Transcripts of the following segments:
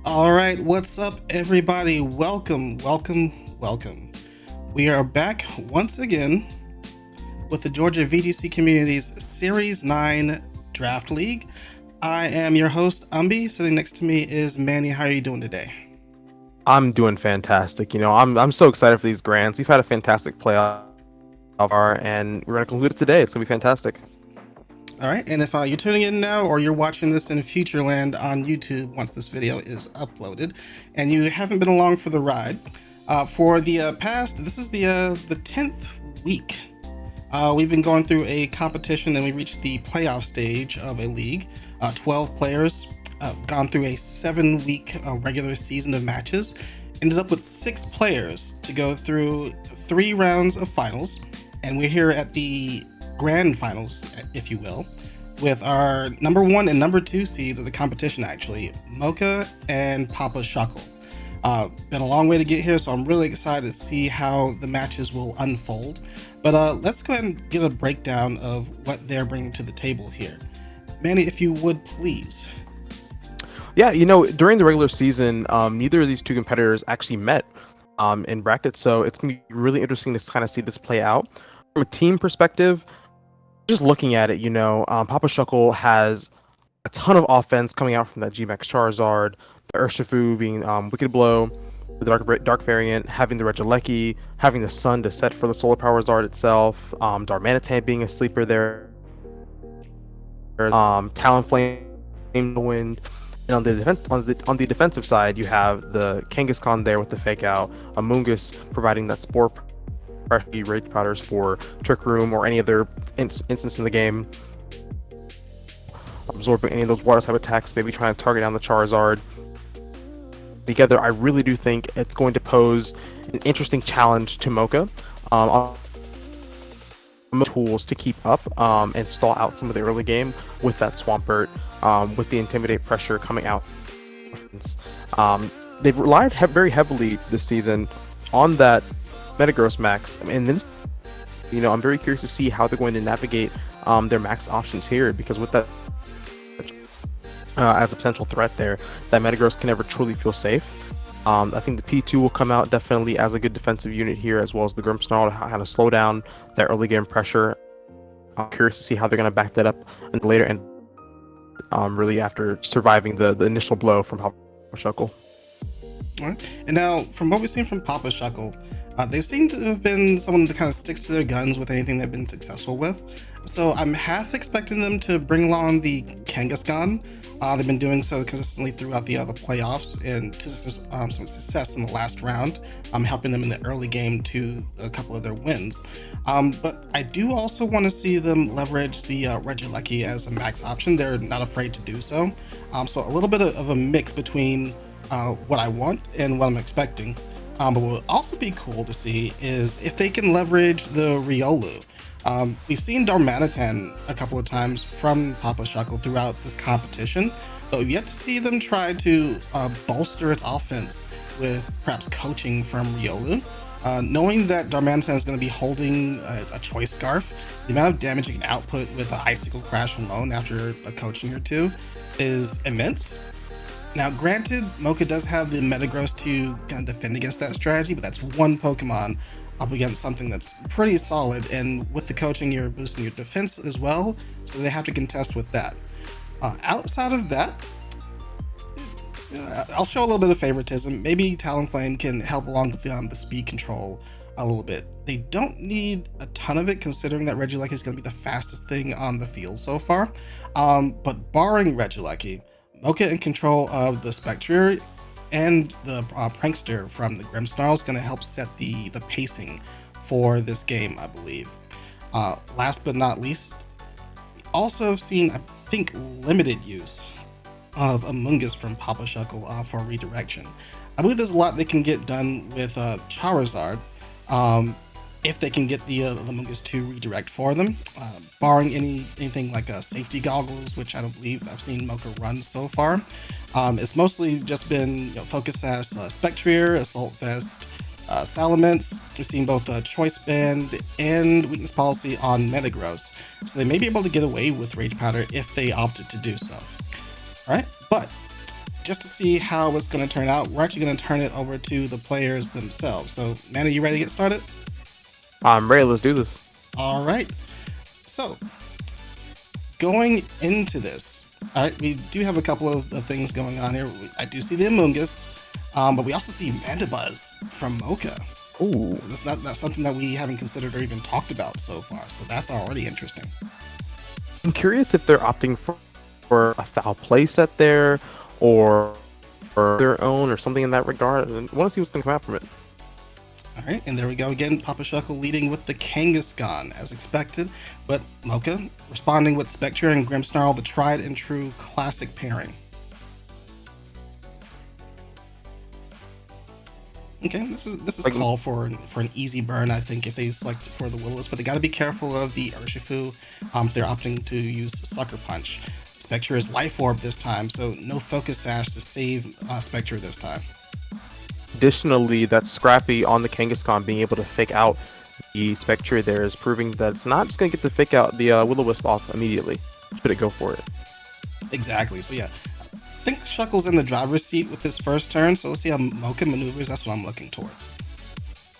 All right, what's up, everybody? Welcome. We are back once again with the Georgia VGC Community's Series 9 Draft League. I am your host, Umbi. Sitting next to me is Manny. How are you doing today? I'm doing fantastic. I'm so excited for these grants. We've had a fantastic playoff and we're gonna conclude it today. It's gonna be fantastic. All right, and if you're tuning in now or you're watching this in Futureland on YouTube once this video is uploaded, and you haven't been along for the ride, for the past, this is the 10th week. We've been going through a competition and we reached the playoff stage of a league. 12 players gone through a 7-week regular season of matches. Ended up with 6 players to go through 3 rounds of finals. And we're here at the grand finals, if you will, with our number 1 and number 2 seeds of the competition, actually, Mocha and Papa Shuckle. Been a long way to get here, so I'm really excited to see how the matches will unfold. But let's go ahead and get a breakdown of what they're bringing to the table here. Manny, if you would, please. Yeah, during the regular season, neither of these two competitors actually met in brackets, so it's gonna be really interesting to kind of see this play out. From a team perspective, just looking at it, Papa Shuckle has a ton of offense coming out from that G-Max Charizard, the Urshifu being Wicked Blow, the Dark variant, having the Regieleki, having the Sun to set for the Solar Power Zard itself, Darmanitan being a sleeper there, Talonflame, Wind, and on the defensive side, you have the Kangaskhan there with the Fake Out, Amoonguss providing that Spore pressure Rage Powders for Trick Room or any other instance in the game, absorbing any of those water type attacks, maybe trying to target down the Charizard. Together, I really do think it's going to pose an interesting challenge to Mocha. Tools to keep up and stall out some of the early game with that Swampert, with the Intimidate pressure coming out. They've relied very heavily this season on that Metagross Max, and then I'm very curious to see how they're going to navigate their max options here, because with that as a potential threat there, that Metagross can never truly feel safe. I think the P2 will come out definitely as a good defensive unit here, as well as the Grimmsnarl to kind of slow down that early game pressure. I'm curious to see how they're going to back that up in the later end, really after surviving the initial blow from Papa Shuckle. All right. And now, from what we've seen from Papa Shuckle, they seem to have been someone that kind of sticks to their guns with anything they've been successful with. So I'm half expecting them to bring along the Kangaskhan. They've been doing so consistently throughout the playoffs, and to some success in the last round, helping them in the early game to a couple of their wins. But I do also want to see them leverage the Regieleki as a max option. They're not afraid to do so. So a little bit of a mix between what I want and what I'm expecting. But what would also be cool to see is if they can leverage the Riolu. We've seen Darmanitan a couple of times from Papa Shuckle throughout this competition, but we've yet to see them try to bolster its offense with perhaps coaching from Riolu. Knowing that Darmanitan is going to be holding a Choice Scarf, the amount of damage it can output with an Icicle Crash alone after a coaching or two is immense. Now, granted, Mocha does have the Metagross to kind of defend against that strategy, but that's one Pokemon up against something that's pretty solid, and with the coaching, you're boosting your defense as well, so they have to contest with that. Outside of that, I'll show a little bit of favoritism. Maybe Talonflame can help along with the speed control a little bit. They don't need a ton of it, considering that Regieleki is going to be the fastest thing on the field so far. But barring Regieleki, Mocha in control of the Spectre and the Prankster from the Grimmsnarl is going to help set the pacing for this game, I believe. Last but not least, we also have seen, I think, limited use of Amoonguss from Papa Shuckle for redirection. I believe there's a lot they can get done with Charizard if they can get the Amoonguss to redirect for them, barring anything like safety goggles, which I don't believe I've seen Mocha run so far. It's mostly just been focused as Spectrier, Assault Vest, Salamence. We've seen both Choice Band and Weakness Policy on Metagross, so they may be able to get away with Rage Powder if they opted to do so. Alright, but just to see how it's going to turn out, we're actually going to turn it over to the players themselves. So, man, are you ready to get started? I'm ready. Let's do this. All right. So, going into this, all right, we do have a couple of things going on here. I do see the Among Us, but we also see Mandibuzz from Mocha. Ooh. So that's not something that we haven't considered or even talked about so far. So that's already interesting. I'm curious if they're opting for a foul play set there, or their own, or something in that regard. And I want to see what's going to come out from it. All right, and there we go again. Papa Shuckle leading with the Kangaskhan as expected, but Mocha responding with Spectre and Grimmsnarl, the tried and true classic pairing. Okay, this is called for an easy burn, I think, if they select for the Will-O-Wisp, but they got to be careful of the Urshifu if they're opting to use Sucker Punch. Spectre is Life Orb this time, so no Focus Sash to save Spectre this time. Additionally, that Scrappy on the Kangaskhan being able to fake out the Spectre there is proving that it's not just going to get to fake out the Will-O-Wisp off immediately. Should it go for it? Exactly, so yeah. I think Shuckle's in the driver's seat with his first turn, so let's see how Mocha maneuvers. That's what I'm looking towards.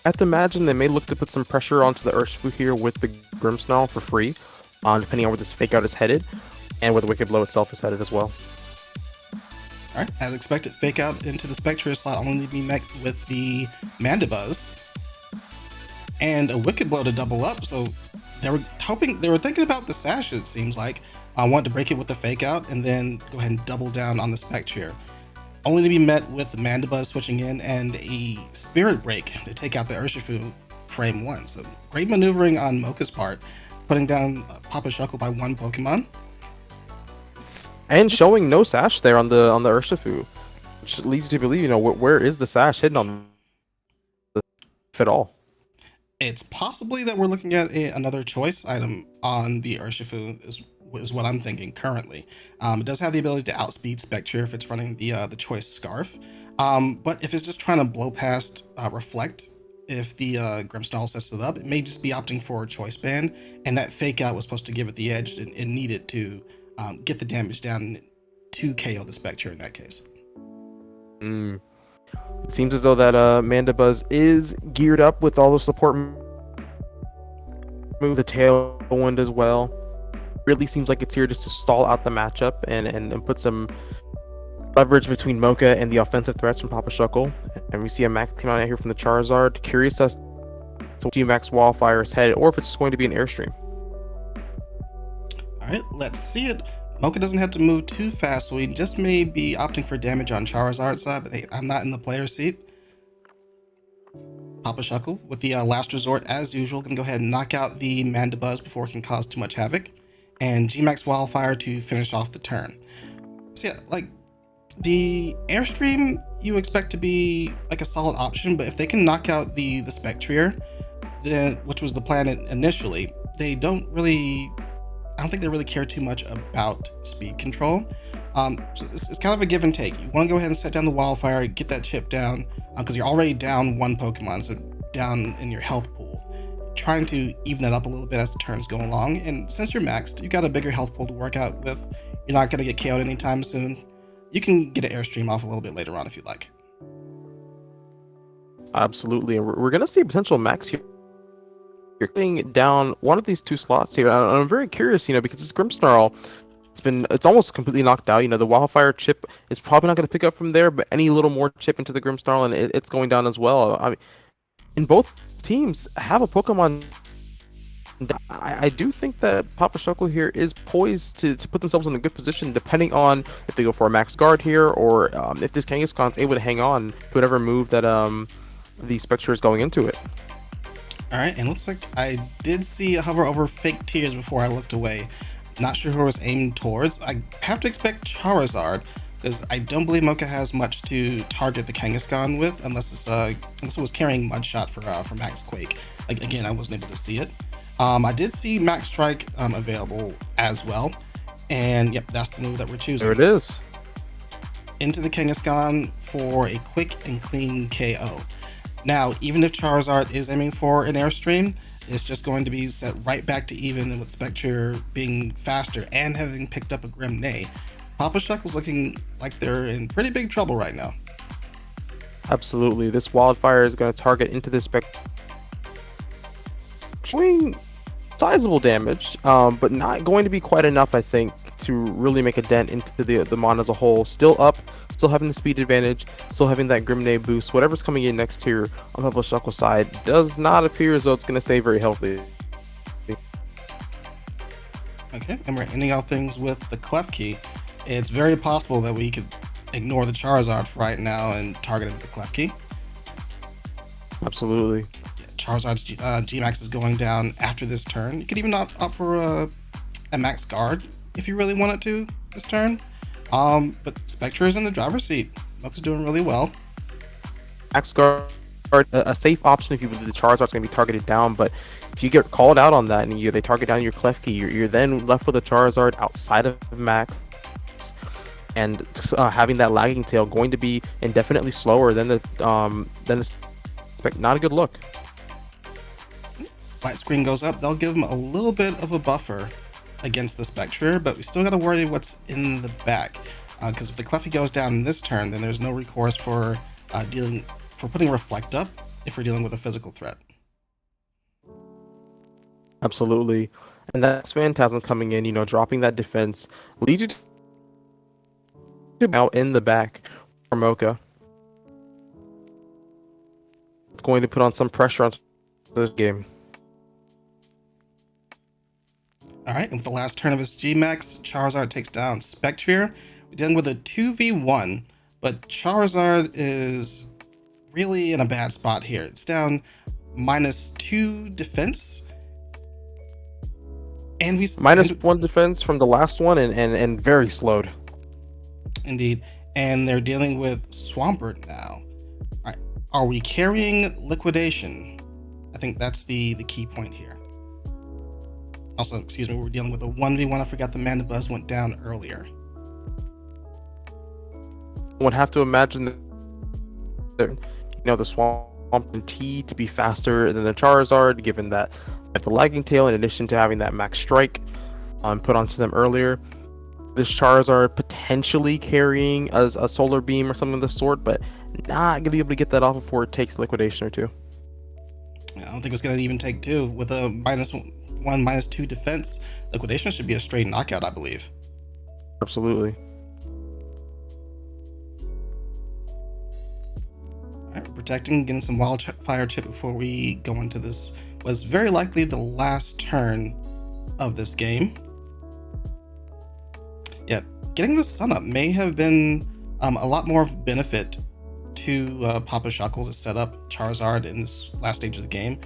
I have to imagine they may look to put some pressure onto the Urshifu here with the Grimmsnarl for free, depending on where this fake out is headed, and where the Wicked Blow itself is headed as well. Alright, as expected, fake out into the Spectre slot only to be met with the Mandibuzz. And a Wicked Blow to double up, so they were thinking about the Sash, it seems like. I wanted to break it with the fake out and then go ahead and double down on the Spectre. Only to be met with the Mandibuzz switching in and a Spirit Break to take out the Urshifu frame 1. So great maneuvering on Mocha's part, putting down Papa Shuckle by 1 Pokemon. And showing no Sash there on the Urshifu, which leads you to believe, where is the Sash hidden on the if at all? It's possibly that we're looking at another choice item on the Urshifu is what I'm thinking currently. It does have the ability to outspeed Spectre if it's running the choice Scarf, but if it's just trying to blow past Reflect, if the Grimmsnarl sets it up, it may just be opting for a choice band, and that fake out was supposed to give it the edge it needed to get the damage down to KO the Spectre in that case. It seems as though that Mandibuzz is geared up with all the support move, the Tailwind as well. Really seems like it's here just to stall out the matchup and put some leverage between Mocha and the offensive threats from Papa Shuckle. And we see a Max come out here from the Charizard. Curious as to G-Max Wildfire is headed, or if it's just going to be an Airstream. Alright, let's see it. Mocha doesn't have to move too fast, so he just may be opting for damage on Charizard's side, but hey, I'm not in the player seat. Papa Shuckle, with the last resort, as usual, gonna go ahead and knock out the Mandibuzz before it can cause too much havoc. And G-Max Wildfire to finish off the turn. So yeah, like, the Airstream you expect to be like a solid option, but if they can knock out the Spectre, then, which was the plan initially, I don't think they really care too much about speed control. So it's kind of a give and take. You want to go ahead and set down the Wildfire, get that chip down, because you're already down 1 Pokemon, so down in your health pool. Trying to even it up a little bit as the turns go along, and since you're maxed, you got a bigger health pool to work out with. You're not going to get KO'd anytime soon. You can get an Airstream off a little bit later on if you'd like. Absolutely, and we're going to see a potential max here. You're getting down one of these 2 slots here, and I'm very curious, because it's Grimmsnarl. It's almost completely knocked out. The Wildfire chip is probably not going to pick up from there, but any little more chip into the Grimmsnarl, and it's going down as well. I mean, in both teams have a Pokemon. I do think that Papa Shuckle here is poised to put themselves in a good position, depending on if they go for a max guard here, or if this Kangaskhan's able to hang on to whatever move that the Spectre is going into it. Alright, and looks like I did see a hover over Fake Tears before I looked away. Not sure who it was aimed towards. I have to expect Charizard, because I don't believe Mocha has much to target the Kangaskhan with, unless it was carrying Mudshot for Max Quake. Again, I wasn't able to see it. I did see Max Strike available as well, and yep, that's the move that we're choosing. There it is. Into the Kangaskhan for a quick and clean KO. Now, even if Charizard is aiming for an Airstream, it's just going to be set right back to even with Spectre being faster and having picked up a Grim Neigh. Papa Shuckle's looking like they're in pretty big trouble right now. Absolutely. This wildfire is going to target into this spec, showing sizable damage, but not going to be quite enough, I think, to really make a dent into the Mon as a whole. Still up, still having the speed advantage, still having that Grenade boost. Whatever's coming in next tier on Papa Shuckle's side does not appear as though it's going to stay very healthy. Okay, and we're ending out things with the Klefki. It's very possible that we could ignore the Charizard for right now and target it with the Klefki. Absolutely. Yeah, Charizard's G-Max is going down after this turn. You could even opt for a Max Guard if you really wanted to this turn. But Spectre is in the driver's seat. Mocha's doing really well. Max Guard, a safe option if you believe the Charizard's going to be targeted down, but if you get called out on that and they target down your Klefki, you're then left with a Charizard outside of Max, and having that lagging tail going to be indefinitely slower than the not a good look. Light screen goes up. They'll give them a little bit of a buffer against the Spectre, but we still got to worry what's in the back, because if the Klefki goes down this turn, then there's no recourse for putting Reflect up if we're dealing with a physical threat. Absolutely. And that's Phantasm coming in, dropping that defense, leads you to out in the back for Mocha. It's going to put on some pressure on this game. Alright, and with the last turn of his G-Max, Charizard takes down Spectre. We're dealing with a 2v1, but Charizard is really in a bad spot here. It's down -2 defense. And -1 defense from the last one and very slowed. Indeed. And they're dealing with Swampert now. Alright, are we carrying Liquidation? I think that's the key point here. Also, excuse me, we're dealing with a 1v1. I forgot the Mandibuzz went down earlier. Would have to imagine that, the Swampert T to be faster than the Charizard, given that the lagging tail, in addition to having that max strike put onto them earlier. This Charizard potentially carrying a Solar Beam or something of the sort, but not going to be able to get that off before it takes Liquidation or two. I don't think it's going to even take two. With a -1, -2 defense, Liquidation should be a straight knockout, I believe. Absolutely. Alright, protecting, getting some Wildfire Chip before we go into this was very likely the last turn of this game. Yeah, getting the Sun Up may have been a lot more of benefit to Papa Shuckle to set up Charizard in this last stage of the game.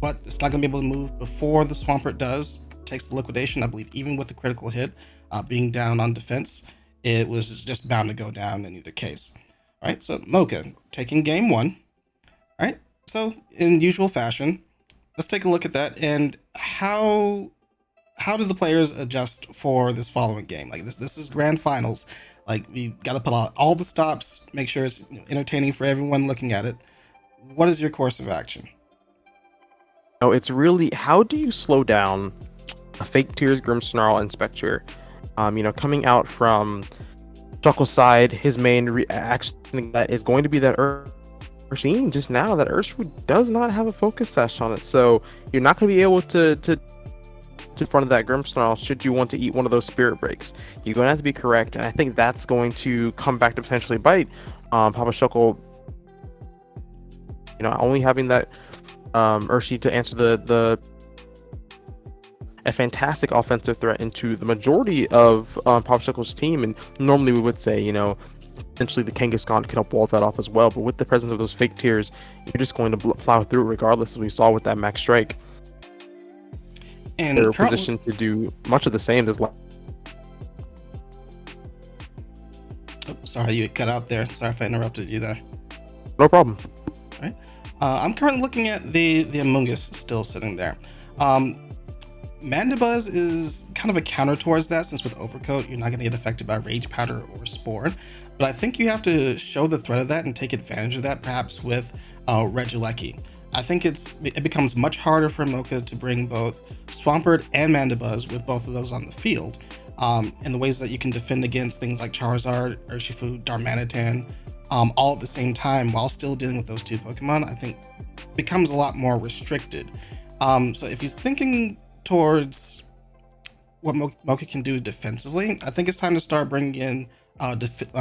But it's not going to be able to move before the Swampert does. Takes the Liquidation, I believe, even with the critical hit, being down on defense, it was just bound to go down in either case. All right, so Mocha taking game one. All right, so in usual fashion, let's take a look at that and how do the players adjust for this following game? Like this is grand finals. Like we got to put on all the stops, make sure it's entertaining for everyone looking at it. What is your course of action? No, it's really, how do you slow down a Fake Tears, Grimmsnarl, and Spectre? Coming out from Shuckle's side, his main reaction that is going to be that we're seeing just now that Urshifu does not have a focus sash on it, so you're not going to be able to in front of that Grimmsnarl should you want to eat one of those Spirit Breaks. You're going to have to be correct, and I think that's going to come back to potentially bite Papa Shuckle. Only having that Urshi to answer a fantastic offensive threat into the majority of Papa Shuckle's team, and normally we would say, potentially the Kangaskhan could help wall that off as well, but with the presence of those Fake Tears, you're just going to plow through it regardless, as we saw with that Max Strike. And they're positioned to do much of the same as last. Oh, sorry, you cut out there. Sorry if I interrupted you there. No problem. All right. I'm currently looking at the Amoonguss still sitting there. Mandibuzz is kind of a counter towards that, since with Overcoat, you're not going to get affected by Rage Powder or Spore. But I think you have to show the threat of that and take advantage of that, perhaps with Regieleki. I think it becomes much harder for Mocha to bring both Swampert and Mandibuzz with both of those on the field. and the ways that you can defend against things like Charizard, Urshifu, Darmanitan, all at the same time while still dealing with those two Pokemon, I think becomes a lot more restricted. So if he's thinking towards what Mocha can do defensively, I think it's time to start bringing in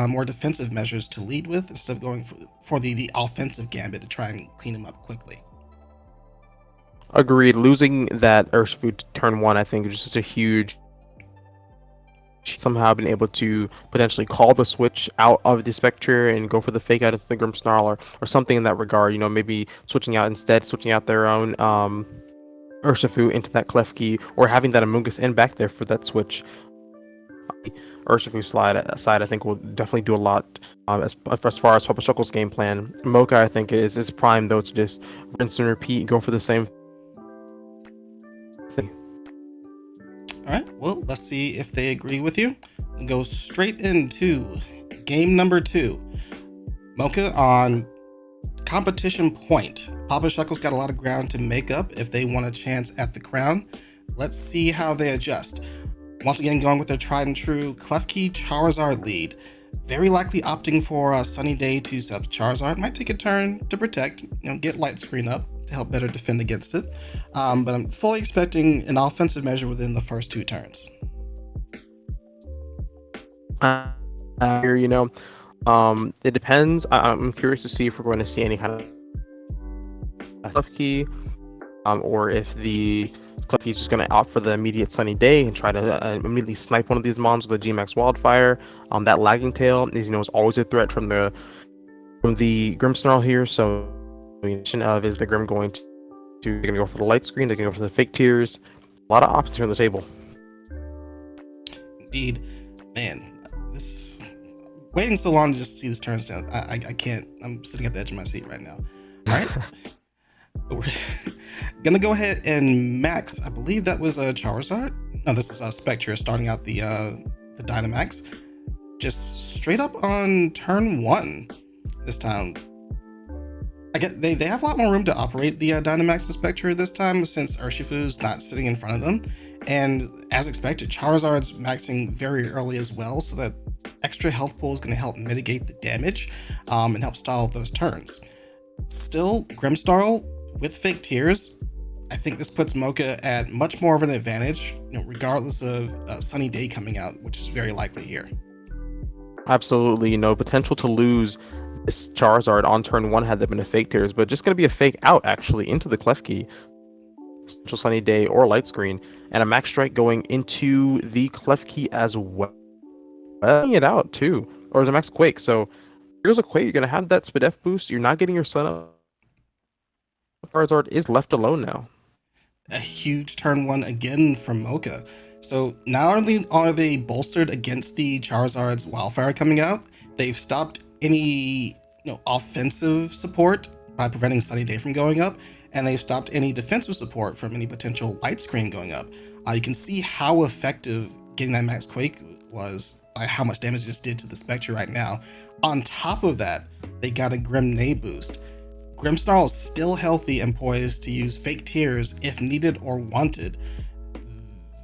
more defensive measures to lead with instead of going for the offensive gambit to try and clean him up quickly. Agreed. Losing that Urshifu turn 1, I think, is just a huge. Somehow been able to potentially call the switch out of the Spectre and go for the fake out of the Grimmsnarl or something in that regard. Maybe switching out their own Urshifu into that Klefki, or having that Amoonguss in back there for that switch. Urshifu side, I think, will definitely do a lot as far as Papa Shuckle's game plan. Mocha, I think, is prime, though, to just rinse and repeat, go for the same thing. All right, well, let's see if they agree with you. We'll go straight into game number 2. Mocha on competition point. Papa Shuckle's got a lot of ground to make up if they want a chance at the crown. Let's see how they adjust. Once again, going with their tried and true Klefki Charizard lead. Very likely opting for a Sunny Day to sub Charizard. Might take a turn to protect, get Light Screen up to help better defend against it. But I'm fully expecting an offensive measure within the first 2 turns. Here, it depends. I'm curious to see if we're going to see any kind of Klefki, or if the Klefki is just going to opt for the immediate Sunny Day and try to immediately snipe one of these mons with a G-Max Wildfire. That lagging tail is always a threat from the Grimmsnarl here. So the question of, is the Grimm going to they're going to go for the Light Screen? They're going to go for the Fake Tears. A lot of options here on the table. Indeed, man. This waiting so long to just see this turns down. I can't. I'm sitting at the edge of my seat right now. All right. We're gonna go ahead and max. I believe that was a Charizard. No, this is a Spectre starting out the Dynamax. Just straight up on turn 1 this time. I guess they have a lot more room to operate the Dynamax and Spectre this time, since Urshifu's not sitting in front of them. And as expected, Charizard's maxing very early as well, so that extra health pool is going to help mitigate the damage and help stall those turns. Still, Grimmsnarl with Fake Tears, I think this puts Mocha at much more of an advantage, regardless of Sunny Day coming out, which is very likely here. Absolutely, potential to lose this Charizard on turn 1 had there been a Fake Tears, but just going to be a fake out actually into the Klefki, Central Sunny Day or Light Screen, and a Max Strike going into the Klefki as well. It out too, or is a Max Quake. So here's a Quake. You're going to have that Spadef boost. You're not getting your Sun up. Charizard is left alone now. A huge turn 1 again from Mocha. So not only are they bolstered against the Charizard's Wildfire coming out, they've stopped any offensive support by preventing Sunny Day from going up, and they've stopped any defensive support from any potential Light Screen going up. You can see how effective getting that Max Quake was by how much damage it just did to the Spectre right now. On top of that, they got a Grimmnay boost. Grimmsnarl is still healthy and poised to use Fake Tears if needed or wanted.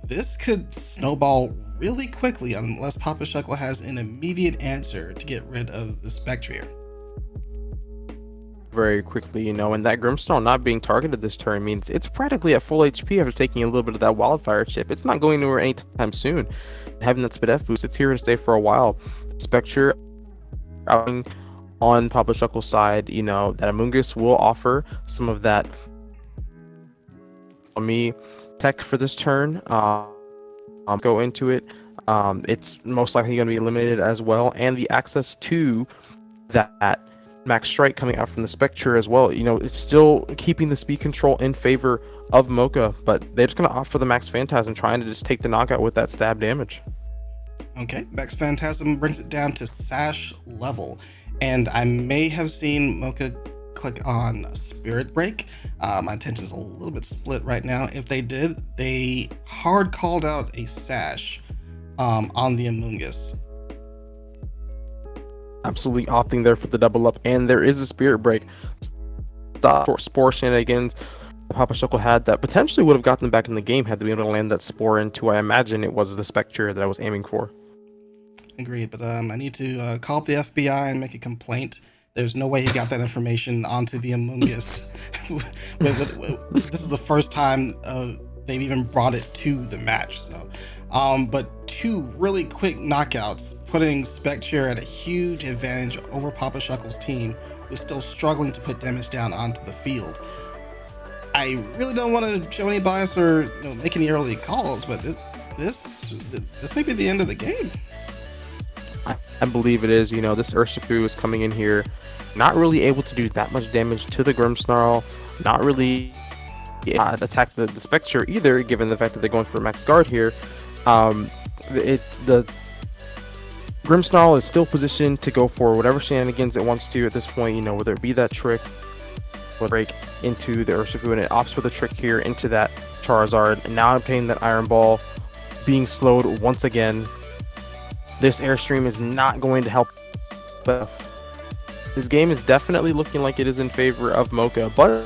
This could snowball really quickly unless Papa Shuckle has an immediate answer to get rid of the Spectre. Very quickly, and that Grimmsnarl not being targeted this turn means it's practically at full HP after taking a little bit of that Wildfire chip. It's not going anywhere anytime soon. Having that Spadef boost, it's here to stay for a while. Spectre outing on Papa Shuckle's side, that Amoonguss will offer some of that tech for this turn. Go into it. It's most likely going to be eliminated as well, and the access to that Max Strike coming out from the Spectre as well. It's still keeping the speed control in favor of Mocha, but they're just going to opt for the Max Phantasm, trying to just take the knockout with that stab damage. Okay, Max Phantasm brings it down to Sash level, and I may have seen Mocha click on Spirit Break. My attention is a little bit split right now. If they did, they hard called out a Sash on the Amoonguss. Absolutely opting there for the double up, and there is a Spirit Break. Stop Spore shenanigans. Papa Shuckle had that potentially would have gotten them back in the game had they been able to land that spore into, I imagine it was the Spectre that I was aiming for. Agreed, but I need to call up the FBI and make a complaint. There's no way he got that information onto the Among Us. This is the first time they've even brought it to the match. So, but two really quick knockouts, putting Spectre at a huge advantage over Papa Shuckle's team, who's still struggling to put damage down onto the field. I really don't want to show any bias or make any early calls, but this may be the end of the game. I believe it is. This Urshifu is coming in here, not really able to do that much damage to the Grimmsnarl, not really attack the Spectre either, given the fact that they're going for a max guard here. The Grimmsnarl is still positioned to go for whatever shenanigans it wants to at this point, whether it be that trick or break into the Urshifu, and it opts for the trick here into that Charizard, and now I'm paying that Iron Ball, being slowed once again. This Airstream is not going to help, but this game is definitely looking like it is in favor of Mocha, but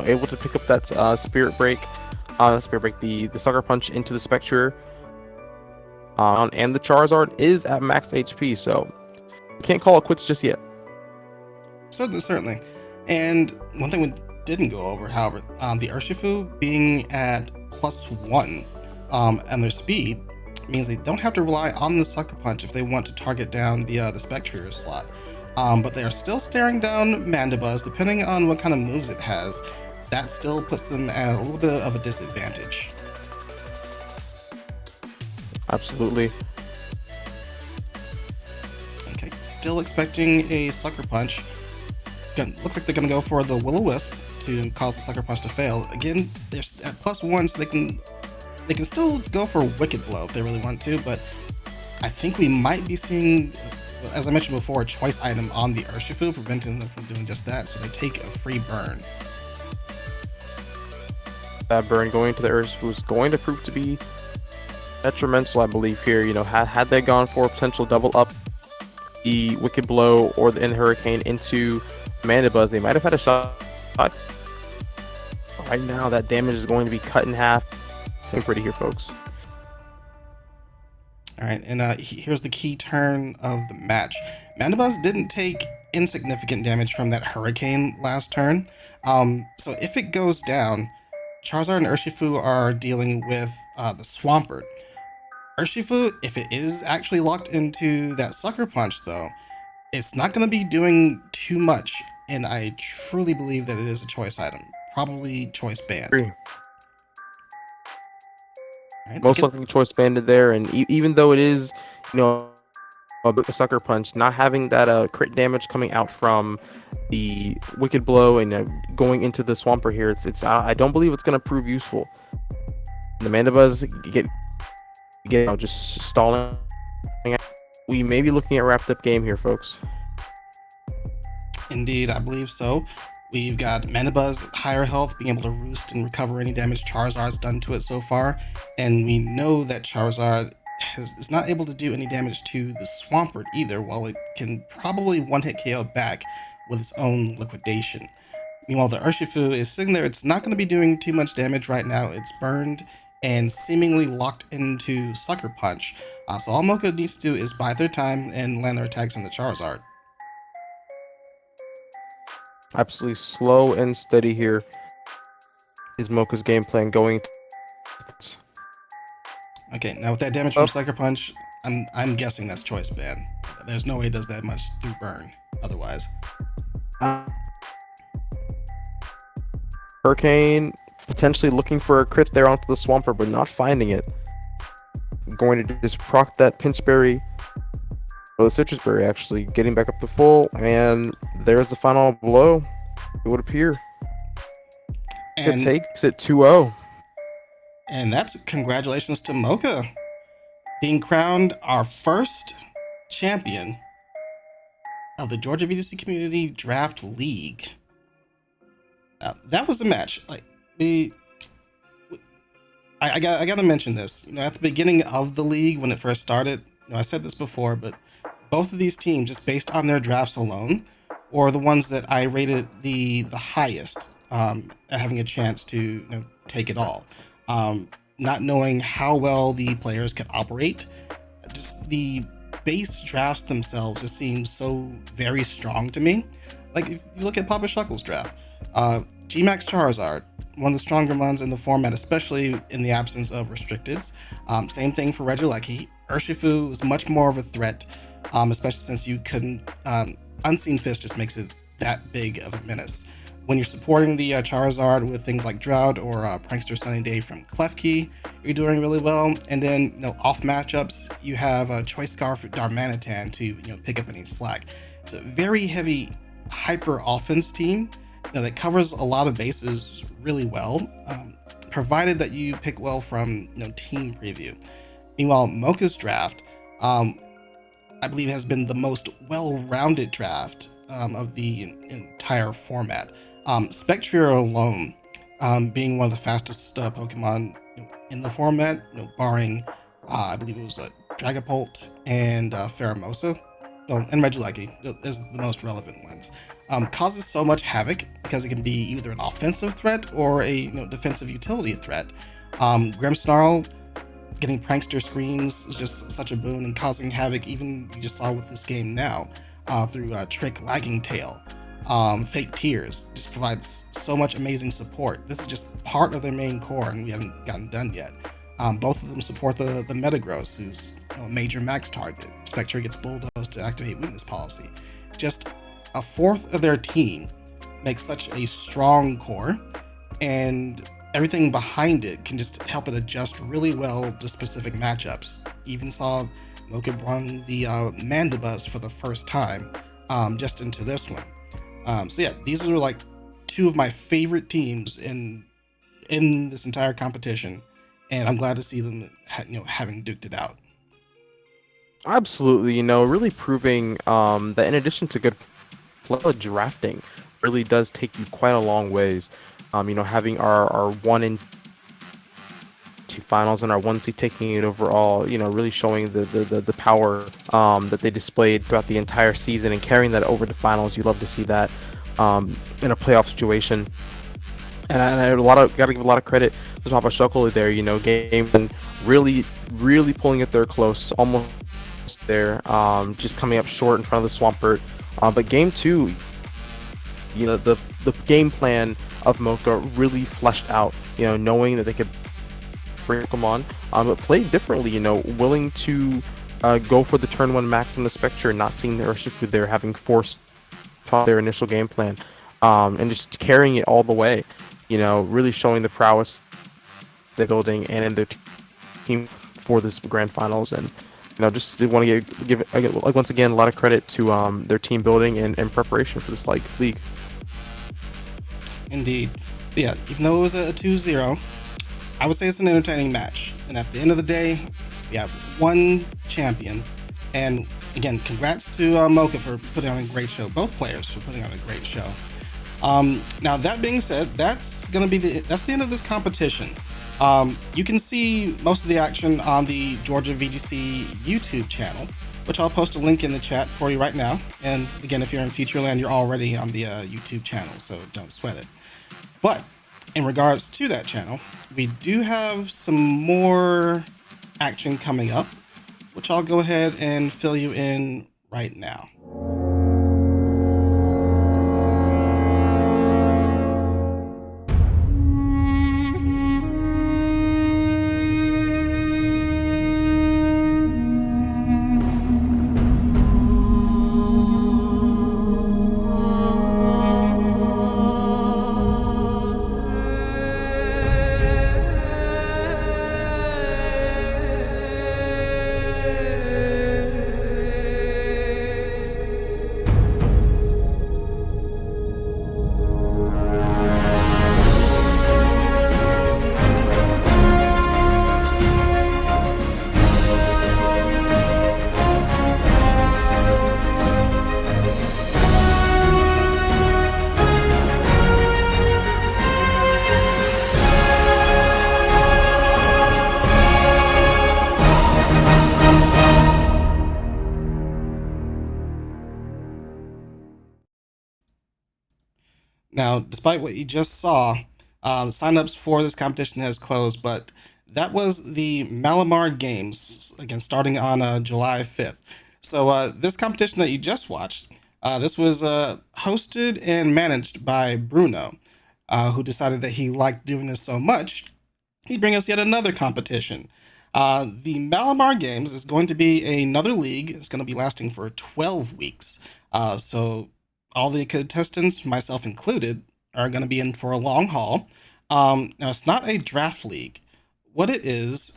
able to pick up that Spirit Break, the Sucker Punch into the Spectre, and the Charizard is at max HP, so can't call it quits just yet. Certainly. And one thing we didn't go over, however, the Urshifu being at +1 and their speed means they don't have to rely on the Sucker Punch if they want to target down the Spectre slot. But they are still staring down Mandibuzz, depending on what kind of moves it has. That still puts them at a little bit of a disadvantage. Absolutely. Okay, still expecting a Sucker Punch. Looks like they're going to go for the Will-O-Wisp to cause the Sucker Punch to fail. Again, they're at +1, so they can still go for Wicked Blow if they really want to, but I think we might be seeing, as I mentioned before, a choice item on the Urshifu, preventing them from doing just that, so they take a free burn. That burn going to the Urshifu is going to prove to be detrimental, I believe, here. Had they gone for a potential double up the Wicked Blow or the Hurricane into Mandibuzz, they might have had a shot. Right now, that damage is going to be cut in half. I'm pretty here, folks. All right, and here's the key turn of the match. Mandibuzz didn't take insignificant damage from that Hurricane last turn. So if it goes down, Charizard and Urshifu are dealing with the Swampert. Urshifu, if it is actually locked into that Sucker Punch, though, it's not going to be doing too much, and I truly believe that it is a choice item. Probably choice banned. Right, most likely choice banded there, and even though it is, a Sucker Punch, not having that crit damage coming out from the Wicked Blow and going into the Swampert here, it's I don't believe it's going to prove useful. The Mandibuzz get just stalling. We may be looking at a wrapped up game here, folks. Indeed, I believe so. We've got Mandibuzz at higher health, being able to roost and recover any damage Charizard's done to it so far, and we know that Charizard is not able to do any damage to the Swampert either, while it can probably one-hit KO back with its own liquidation. Meanwhile, the Urshifu is sitting there. It's not going to be doing too much damage right now. It's burned and seemingly locked into Sucker Punch. So all Mocha needs to do is bide their time and land their attacks on the Charizard. Absolutely slow and steady here is Mocha's game plan going. Okay, now with that damage from Sucker Punch, I'm guessing that's choice ban. There's no way it does that much through burn otherwise. Hurricane potentially looking for a crit there onto the Swampert, but not finding it. Going to just proc that Pinch Berry, or the Citrus Berry actually, getting back up to full, and there's the final blow, it would appear. And it takes it 2-0. And that's congratulations to Mocha, being crowned our first champion of the Georgia VGC Community Draft League. Now, that was a match. I got to mention this. At the beginning of the league, when it first started, I said this before, but both of these teams, just based on their drafts alone, or the ones that I rated the highest at having a chance to take it all. Not knowing how well the players could operate, just the base drafts themselves just seem so very strong to me. Like if you look at Papa Shuckle's draft, G-Max Charizard, one of the stronger ones in the format, especially in the absence of restricteds. Same thing for Regieleki. Urshifu was much more of a threat, especially since you couldn't. Unseen Fist just makes it that big of a menace. When you're supporting the Charizard with things like Drought or Prankster Sunny Day from Klefki, you're doing really well. And then, off matchups, you have Choice Scarf Darmanitan to pick up any slack. It's a very heavy hyper offense team that covers a lot of bases really well, provided that you pick well from team preview. Meanwhile, Mocha's draft, I believe, has been the most well-rounded draft of the entire format. Spectrier alone being one of the fastest Pokemon in the format, barring, I believe it was Dragapult and Pheromosa, and Regieleki is the most relevant ones. Causes so much havoc because it can be either an offensive threat or a defensive utility threat. Grimmsnarl getting prankster screens is just such a boon and causing havoc, even you just saw with this game now through Trick, Lagging Tail. Fake Tears just provides so much amazing support. This is just part of their main core and we haven't gotten done yet. Both of them support the Metagross, who's a major max target. Spectre gets Bulldoze to activate Weakness Policy. Just a fourth of their team makes such a strong core, and everything behind it can just help it adjust really well to specific matchups. Even saw Mocha bring the Mandibuzz for the first time just into this one. So yeah, these are like two of my favorite teams in this entire competition, and I'm glad to see them having duked it out. Absolutely, really proving that in addition to good drafting really does take you quite a long ways. Having our 1 and 2 finals and our 1 seed taking it overall, really showing the power that they displayed throughout the entire season and carrying that over to finals. You love to see that in a playoff situation. And I gotta give a lot of credit to Papa Shuckle there. Game and really pulling it there close, almost there, just coming up short in front of the Swampert. But game 2, the game plan of Mocha really fleshed out, knowing that they could bring Pokemon, but played differently, willing to go for the turn 1 max in the Spectre, not seeing the Urshifu there, having forced their initial game plan, and just carrying it all the way, really showing the prowess they're building and in their team for this grand finals. And just want to give once again a lot of credit to their team building and preparation for this league. Indeed. But yeah, even though it was a 2-0, I would say it's an entertaining match. And at the end of the day, we have one champion. And again, congrats to Mocha for putting on a great show. Both players for putting on a great show. Now that being said, that's the end of this competition. You can see most of the action on the Georgia VGC YouTube channel, which I'll post a link in the chat for you right now. And again, if you're in Futureland, you're already on the YouTube channel, so don't sweat it. But in regards to that channel, we do have some more action coming up, which I'll go ahead and fill you in right now. Now, despite what you just saw, the signups for this competition has closed, but that was the Malamar Games, again, starting on July 5th. So, this competition that you just watched, this was hosted and managed by Bruneaux, who decided that he liked doing this so much, he'd bring us yet another competition. The Malamar Games is going to be another league. It's going to be lasting for 12 weeks. So all the contestants, myself included, are going to be in for a long haul. Now, it's not a draft league. What it is,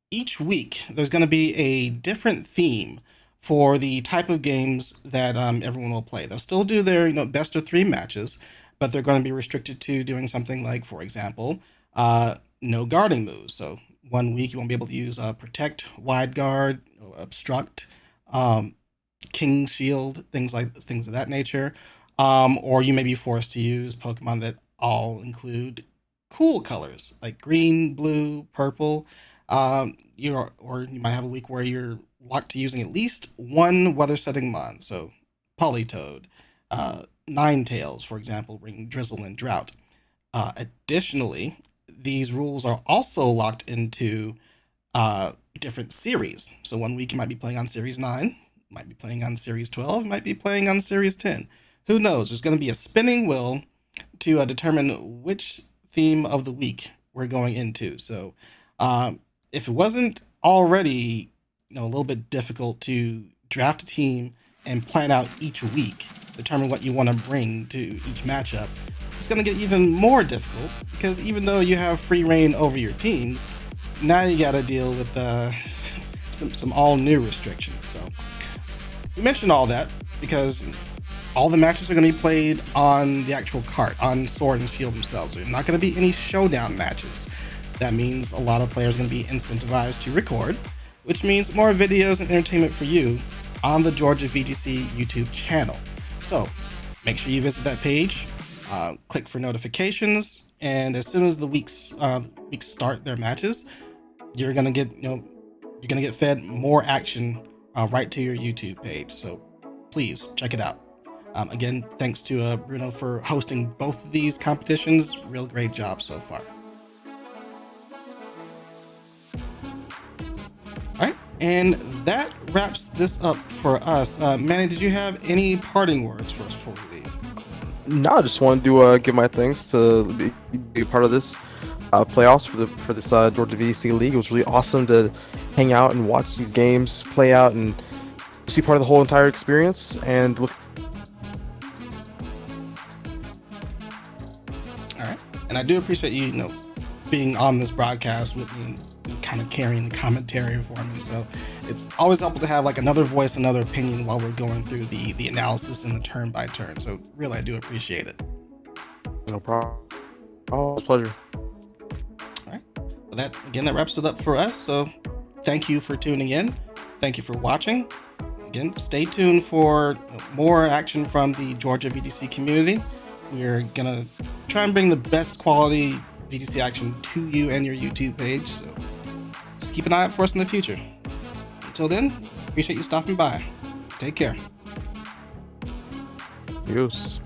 each week there's going to be a different theme for the type of games that everyone will play. They'll still do their best of three matches, but they're going to be restricted to doing something like, for example, no guarding moves. So one week you won't be able to use protect, wide guard, obstruct, King's Shield, things of that nature. Or you may be forced to use Pokemon that all include cool colors like green, blue, purple. Or you might have a week where you're locked to using at least one weather setting mon. So Politoed, Ninetales, for example, bring Drizzle and Drought. Additionally, these rules are also locked into different series. So one week you might be playing on Series 9, might be playing on Series 12, might be playing on Series 10. Who knows? There's going to be a spinning wheel to determine which theme of the week we're going into. So if it wasn't already a little bit difficult to draft a team and plan out each week, determine what you want to bring to each matchup, it's going to get even more difficult because even though you have free reign over your teams, now you got to deal with some all new restrictions. So we mentioned all that because all the matches are going to be played on the actual cart, on Sword and Shield themselves. There's not going to be any showdown matches. That means a lot of players are going to be incentivized to record, which means more videos and entertainment for you on the Georgia VGC YouTube channel. So make sure you visit that page, click for notifications, and as soon as the weeks start their matches, you're gonna get fed more action right to your YouTube page. So please check it out. Again, thanks to Bruno for hosting both of these competitions. Real great job so far. All right, and that wraps this up for us. Manny, did you have any parting words for us before we leave? No, I just wanted to give my thanks to be a part of this playoffs for this Georgia VGC League. It was really awesome to hang out and watch these games play out and see part of the whole entire experience. And look. All right, and I do appreciate you, being on this broadcast with me and kind of carrying the commentary for me. So it's always helpful to have like another voice, another opinion while we're going through the analysis and the turn by turn. So really, I do appreciate it. No problem. Oh, it's a pleasure. All right. Well, that wraps it up for us. So thank you for tuning in. Thank you for watching. Again, stay tuned for more action from the Georgia VGC community. We're gonna try and bring the best quality VGC action to you and your YouTube page. So just keep an eye out for us in the future. Until then, appreciate you stopping by. Take care. Yes.